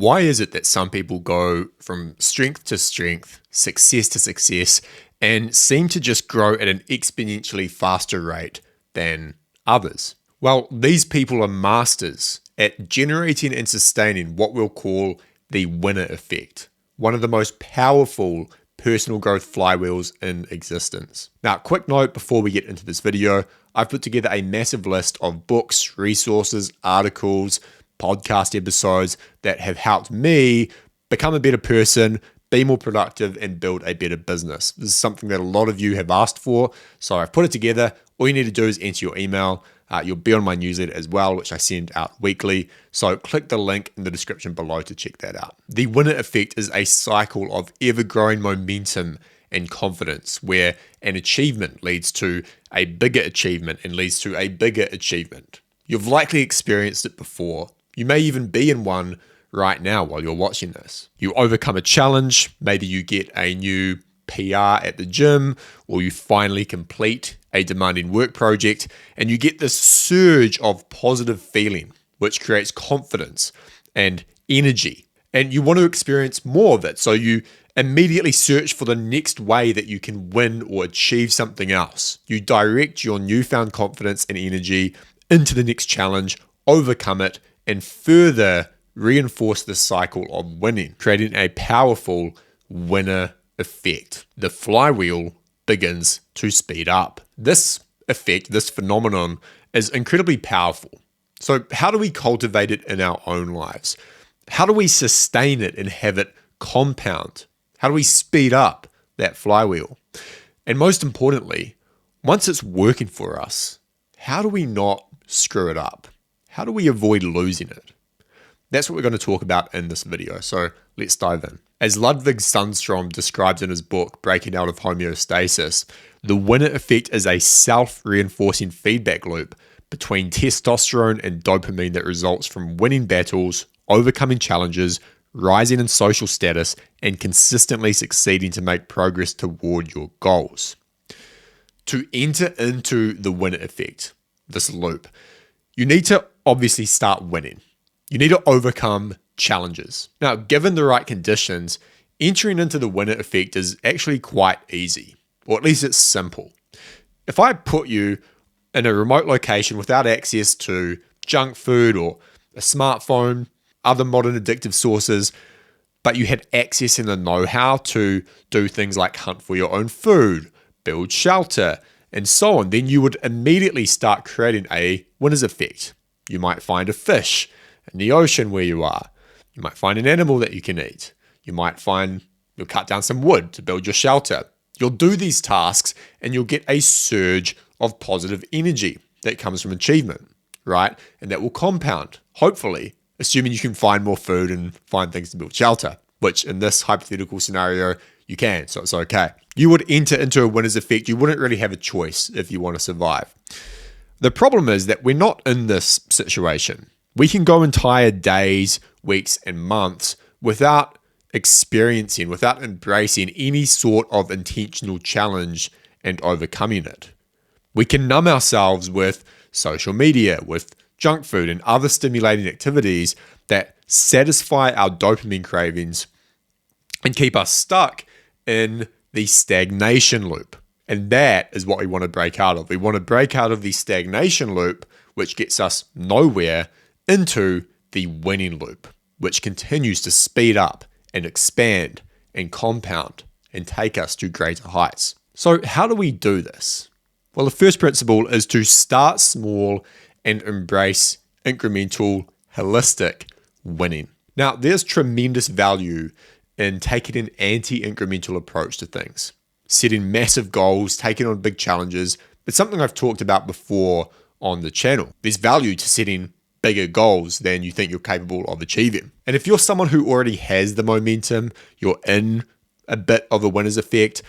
Why is it that some people go from strength to strength, success to success, and seem to just grow at an exponentially faster rate than others? Well, these people are masters at generating and sustaining what we'll call the winner effect, one of the most powerful personal growth flywheels in existence. Now, quick note before we get into this video, I've put together a massive list of books, resources, articles, podcast episodes that have helped me become a better person, be more productive, and build a better business. This is something that a lot of you have asked for, so I've put it together. All you need to do is enter your email. You'll be on my newsletter as well, which I send out weekly. So click the link in the description below to check that out. The winner effect is a cycle of ever-growing momentum and confidence, where an achievement leads to a bigger achievement and leads to a bigger achievement. You've likely experienced it before. You may even be in one right now while you're watching this. You overcome a challenge, maybe you get a new PR at the gym, or you finally complete a demanding work project, and you get this surge of positive feeling, which creates confidence and energy. And you want to experience more of it, so you immediately search for the next way that you can win or achieve something else. You direct your newfound confidence and energy into the next challenge, overcome it, and further reinforce the cycle of winning, creating a powerful winner effect. The flywheel begins to speed up. This effect, this phenomenon, is incredibly powerful. So how do we cultivate it in our own lives? How do we sustain it and have it compound? How do we speed up that flywheel? And most importantly, once it's working for us, how do we not screw it up? How do we avoid losing it? That's what we're going to talk about in this video, so let's dive in. As Ludwig Sundstrom describes in his book, Breaking Out of Homeostasis, the winner effect is a self-reinforcing feedback loop between testosterone and dopamine that results from winning battles, overcoming challenges, rising in social status, and consistently succeeding to make progress toward your goals. To enter into the winner effect, this loop, you need to obviously start winning. You need to overcome challenges. Now, given the right conditions, entering into the winner effect is actually quite easy, or at least it's simple. If I put you in a remote location without access to junk food or a smartphone, other modern addictive sources, but you had access and the know-how to do things like hunt for your own food, build shelter, and so on, then you would immediately start creating a winner's effect. You might find a fish in the ocean where you are. You might find an animal that you can eat. You'll cut down some wood to build your shelter. You'll do these tasks and you'll get a surge of positive energy that comes from achievement, right? And that will compound, hopefully, assuming you can find more food and find things to build shelter, which in this hypothetical scenario, you can, so it's okay. You would enter into a winner's effect. You wouldn't really have a choice if you want to survive. The problem is that we're not in this situation. We can go entire days, weeks, and months without embracing any sort of intentional challenge and overcoming it. We can numb ourselves with social media, with junk food, and other stimulating activities that satisfy our dopamine cravings and keep us stuck in the stagnation loop. And that is what we want to break out of. We want to break out of the stagnation loop, which gets us nowhere, into the winning loop, which continues to speed up and expand and compound and take us to greater heights. So how do we do this? Well, the first principle is to start small and embrace incremental, holistic winning. Now, there's tremendous value in taking an anti-incremental approach to things. Setting massive goals, taking on big challenges. It's something I've talked about before on the channel. There's value to setting bigger goals than you think you're capable of achieving. And if you're someone who already has the momentum, you're in a bit of a winner's effect,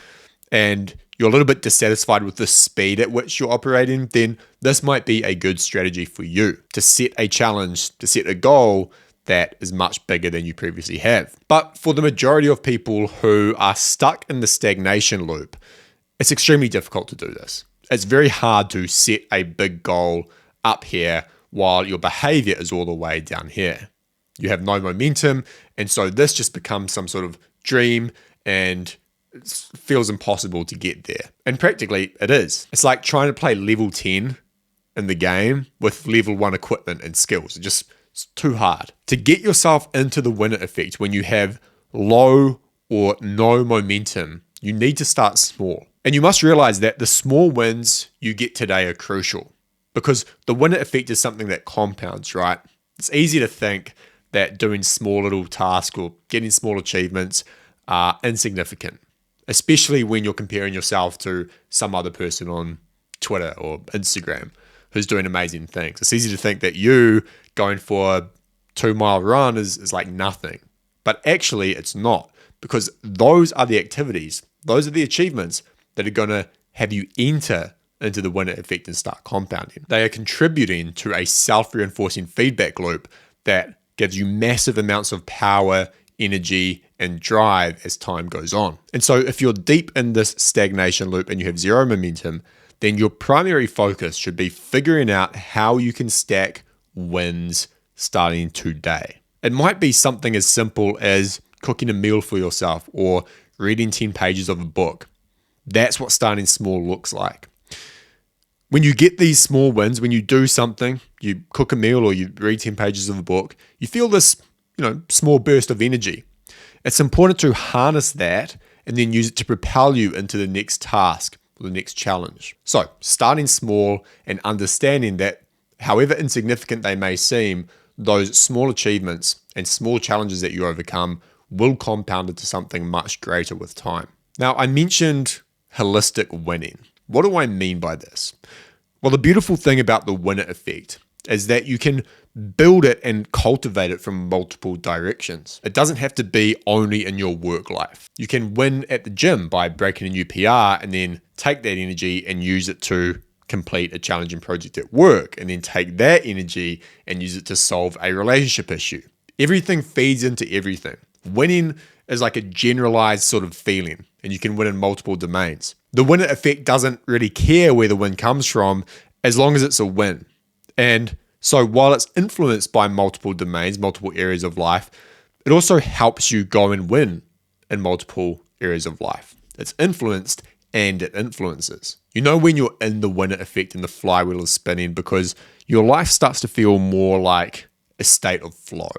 and you're a little bit dissatisfied with the speed at which you're operating, then this might be a good strategy for you to set a challenge, to set a goal that is much bigger than you previously have. But for the majority of people who are stuck in the stagnation loop, it's extremely difficult to do this. It's very hard to set a big goal up here while your behavior is all the way down here. You have no momentum. And so this just becomes some sort of dream and it feels impossible to get there. And practically it is. It's like trying to play level 10 in the game with level 1 equipment and skills. It's too hard. To get yourself into the winner effect when you have low or no momentum, you need to start small. And you must realize that the small wins you get today are crucial because the winner effect is something that compounds, right? It's easy to think that doing small little tasks or getting small achievements are insignificant, especially when you're comparing yourself to some other person on Twitter or Instagram who's doing amazing things. It's easy to think that you going for a 2-mile run is like nothing, but actually it's not, because those are the activities, those are the achievements that are going to have you enter into the winner effect and start compounding. They are contributing to a self-reinforcing feedback loop that gives you massive amounts of power, energy, and drive as time goes on. And so if you're deep in this stagnation loop and you have zero momentum, then your primary focus should be figuring out how you can stack wins starting today. It might be something as simple as cooking a meal for yourself or reading 10 pages of a book. That's what starting small looks like. When you get these small wins, when you do something, you cook a meal or you read 10 pages of a book, you feel this, small burst of energy. It's important to harness that and then use it to propel you into the next task or the next challenge. So starting small and understanding that however insignificant they may seem, those small achievements and small challenges that you overcome will compound into something much greater with time. Now, I mentioned holistic winning. What do I mean by this? Well, the beautiful thing about the winner effect is that you can build it and cultivate it from multiple directions. It doesn't have to be only in your work life. You can win at the gym by breaking a new PR and then take that energy and use it to complete a challenging project at work, and then take that energy and use it to solve a relationship issue. Everything feeds into everything. Winning is like a generalized sort of feeling, and you can win in multiple domains. The winner effect doesn't really care where the win comes from as long as it's a win. And so while it's influenced by multiple domains, multiple areas of life, it also helps you go and win in multiple areas of life. It's influenced and it influences. You know when you're in the winner effect and the flywheel is spinning because your life starts to feel more like a state of flow.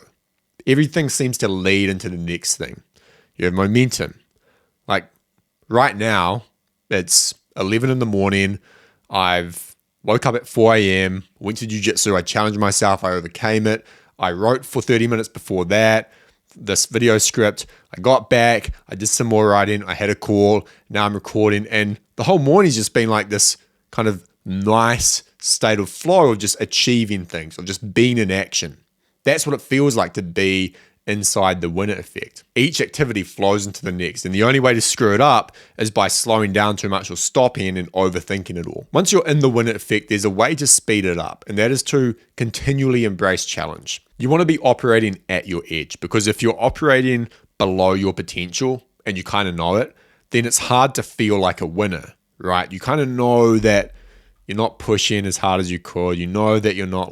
Everything seems to lead into the next thing. You have momentum. Like right now, it's 11 in the morning. I've woke up at 4 a.m., went to jiu-jitsu, I challenged myself, I overcame it. I wrote for 30 minutes before that, this video script. I got back, I did some more writing, I had a call, now I'm recording, and the whole morning's just been like this kind of nice state of flow of just achieving things, of just being in action. That's what it feels like to be inside the winner effect. Each activity flows into the next, and the only way to screw it up is by slowing down too much or stopping and overthinking it all. Once you're in the winner effect, there's a way to speed it up, and that is to continually embrace challenge. You want to be operating at your edge, because if you're operating below your potential and you kind of know it, then it's hard to feel like a winner, right? You kind of know that you're not pushing as hard as you could. You know that you're not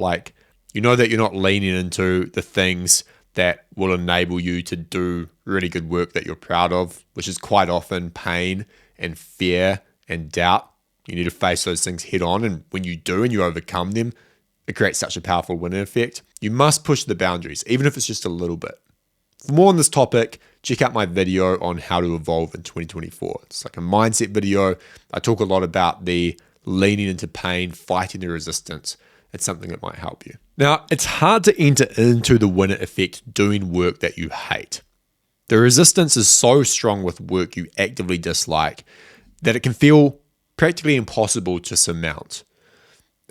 leaning into the things that will enable you to do really good work that you're proud of, which is quite often pain and fear and doubt. You need to face those things head on, and when you do and you overcome them, it creates such a powerful winner effect. You must push the boundaries, even if it's just a little bit. For more on this topic, check out my video on how to evolve in 2024. It's like a mindset video. I talk a lot about the leaning into pain, fighting the resistance. It's something that might help you. Now, it's hard to enter into the winner effect doing work that you hate. The resistance is so strong with work you actively dislike that it can feel practically impossible to surmount.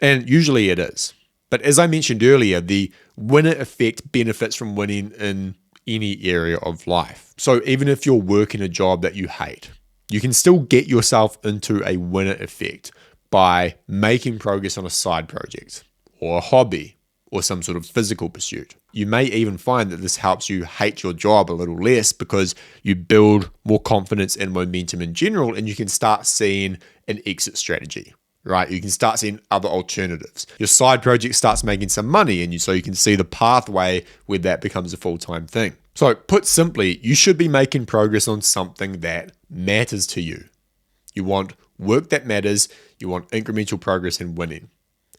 And usually it is. But as I mentioned earlier, the winner effect benefits from winning in any area of life. So even if you're working a job that you hate, you can still get yourself into a winner effect by making progress on a side project or a hobby or some sort of physical pursuit. You may even find that this helps you hate your job a little less because you build more confidence and momentum in general, and you can start seeing an exit strategy. right? You can start seeing other alternatives. Your side project starts making some money, and so you can see the pathway where that becomes a full-time thing. So put simply, you should be making progress on something that matters to you. You want work that matters, you want incremental progress and winning.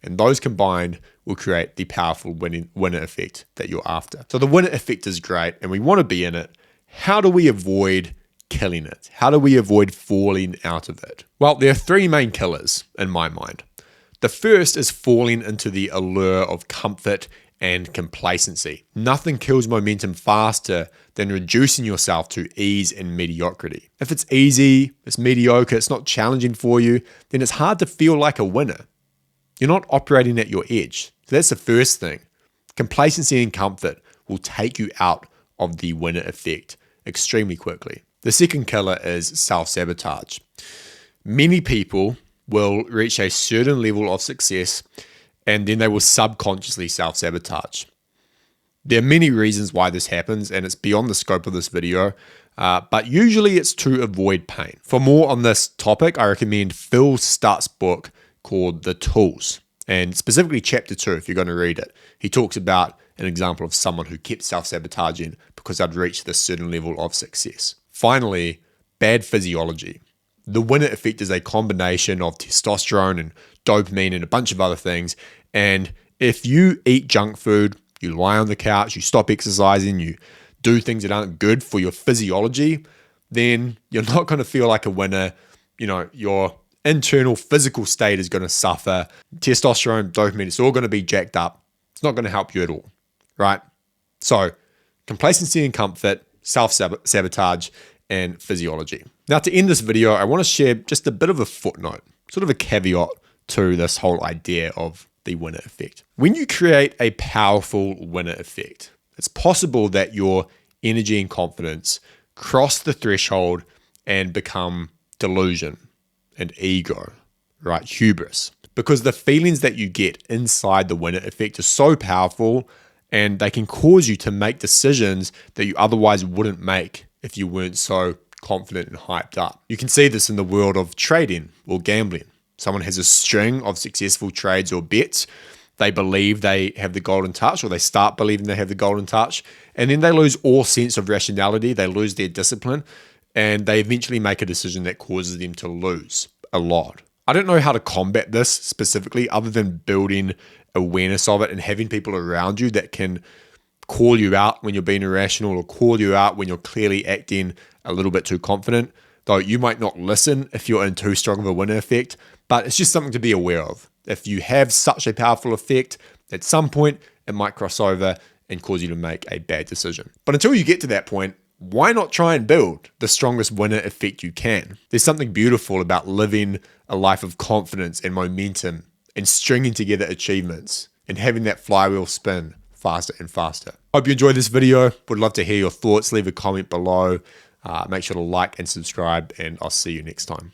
And those combined will create the powerful winner effect that you're after. So the winner effect is great and we want to be in it. How do we avoid killing it? How do we avoid falling out of it? Well, there are three main killers in my mind. The first is falling into the allure of comfort and complacency. Nothing kills momentum faster than reducing yourself to ease and mediocrity. If it's easy, it's mediocre, it's not challenging for you, then it's hard to feel like a winner. You're not operating at your edge. So that's the first thing. Complacency and comfort will take you out of the winner effect extremely quickly. The second killer is self-sabotage. Many people will reach a certain level of success and then they will subconsciously self-sabotage. There are many reasons why this happens and it's beyond the scope of this video, but usually it's to avoid pain. For more on this topic, I recommend Phil Stutt's book called The Tools, and specifically chapter 2 if you're going to read it. He talks about an example of someone who kept self-sabotaging because they'd reached this certain level of success. Finally, bad physiology. The winner effect is a combination of testosterone and dopamine and a bunch of other things. And if you eat junk food, you lie on the couch, you stop exercising, you do things that aren't good for your physiology, then you're not going to feel like a winner. You know, your internal physical state is going to suffer. Testosterone, dopamine, it's all going to be jacked up. It's not going to help you at all, right? So complacency and comfort, self-sabotage, and physiology. Now, to end this video, I want to share just a bit of a footnote, sort of a caveat to this whole idea of the winner effect. When you create a powerful winner effect, it's possible that your energy and confidence cross the threshold and become delusion and ego, right? Hubris. Because the feelings that you get inside the winner effect are so powerful and they can cause you to make decisions that you otherwise wouldn't make if you weren't so confident and hyped up. You can see this in the world of trading or gambling. Someone has a string of successful trades or bets. They believe they have the golden touch, or they start believing they have the golden touch, and then they lose all sense of rationality. They lose their discipline, and they eventually make a decision that causes them to lose a lot. I don't know how to combat this specifically other than building awareness of it and having people around you that can call you out when you're being irrational or call you out when you're clearly acting a little bit too confident. Though you might not listen if you're in too strong of a winner effect, but it's just something to be aware of. If you have such a powerful effect, at some point it might cross over and cause you to make a bad decision. But until you get to that point, why not try and build the strongest winner effect you can? There's something beautiful about living a life of confidence and momentum and stringing together achievements and having that flywheel spin faster and faster. Hope you enjoyed this video. Would love to hear your thoughts. Leave a comment below. Make sure to like and subscribe, and I'll see you next time.